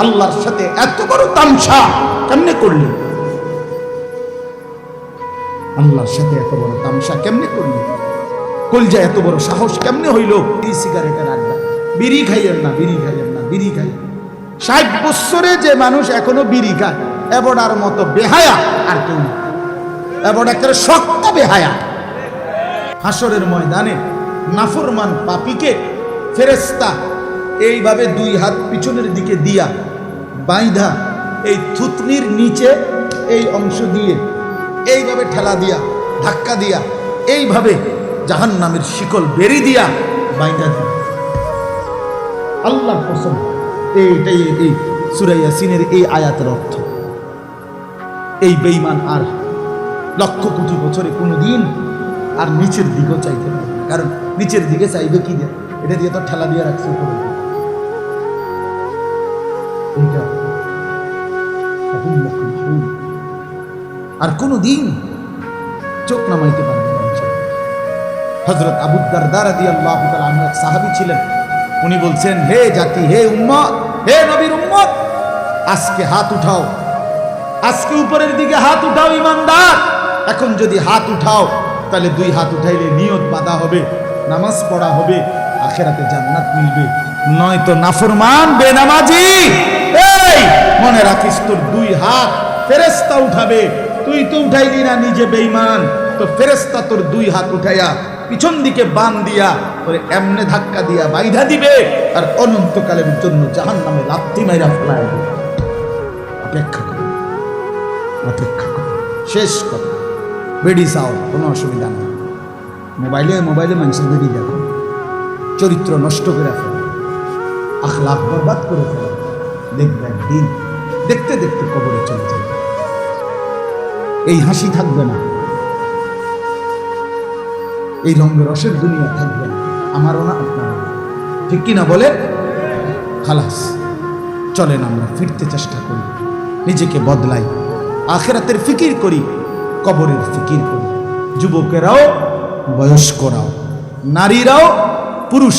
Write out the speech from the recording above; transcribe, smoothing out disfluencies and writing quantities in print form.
আল্লাহর সাথে এত বড় তামসা কেমনে করলি? আল্লাহর সাথে এত বড় তামসা কেমনে করলি? কলজা এত বড় সাহস কেমনে হইল? এই সিগারেটের আড্ডা, বিড়ি খাইয়েন না, বিড়ি খাইয়েন না, বিড়ি খাইয়েন। 60 বছরে যে মানুষ এখনো বিড়ি খায়, এবড়ার মতো বেহায়া আর কেউ না। এবড় একটা শক্ত বেহায়া। হাসরের ময়দানে নাফরমান পাপীকে ফেরেশতা এইভাবে 2 হাত পিছনের দিকে দিয়া বাইধা এই থুতনির নিচে এই অংশ দিয়ে এইভাবে ঠেলা দিয়া ধাক্কা দিয়া এইভাবে জাহান্নামের শিকল বেরি দিয়া বাইধা দিয়া। আল্লাহর কসম, এইটাই এই সূরা ইয়াসিনের এই আয়াতের অর্থ। এই বেঈমান আর লক্ষ কোটি বছরে কোনোদিন আর নিচের দিকেও চাইতে পারে, কারণ নিচের দিকে চাইবে কি দিয়ে? এটা দিয়ে তো ঠেলা দিয়ে রাখছে উপরে। আর কোনোদিন চোখ নামাইতে পারবে না। হযরত আবু দারদা রাদিয়াল্লাহু তাআলা আনহু এক সাহাবী ছিলেন। উনি বলছেন, হে জাতি, হে উম্মত, হে নবীর উম্মত, আজকে হাত উঠাও, আজকে উপরের দিকে হাত উঠাও ঈমানদার। এখন যদি হাত উঠাও তাহলে 2 হাত উঠাইলে নিয়ত বাঁধা হবে, নামাজ পড়া হবে, আখিরাতে জান্নাত মিলবে। নয়তো নাফরমান বেনামাজি, এই মনে রাখিস তোর 2 হাত ফেরেশতা উঠাবে। তুই তো উঠাইলি না, নিজে বেঈমান, তো ফেরেশতা তোর 2 হাত উঠাইয়া পিছন দিকে বান দিয়া ওরে এমনে ধাক্কা দিয়া বাইধা দিবে আর অনন্তকালের জন্য জাহান্নামে লাথি মাইরা ফেলায় দিবে। অপেক্ষা করো, অপেক্ষা করো। শেষ কথা, বেডি চাও, কোনো অসুবিধা নেই। মোবাইলে মানুষের বেডি দেখো, চরিত্র নষ্ট করে ফেলে, আখলাক বরবাদ করে ফেলে। দেখবে একদিন দেখতে দেখতে কবরে চলে যাবে। এই হাসি থাকবে না, এই রঙের রসের দুনিয়া থাকবে না, আমারও না, আপনারও না। ঠিক কিনা বলে? খালাস, চলেন আমরা ফিরতে চেষ্টা করি, নিজেকে বদলাই, আখিরাতের ফিকির করি, কবরের ফিকির করি। যুবকেরাও, বয়স্করাও, নারীরাও, পুরুষ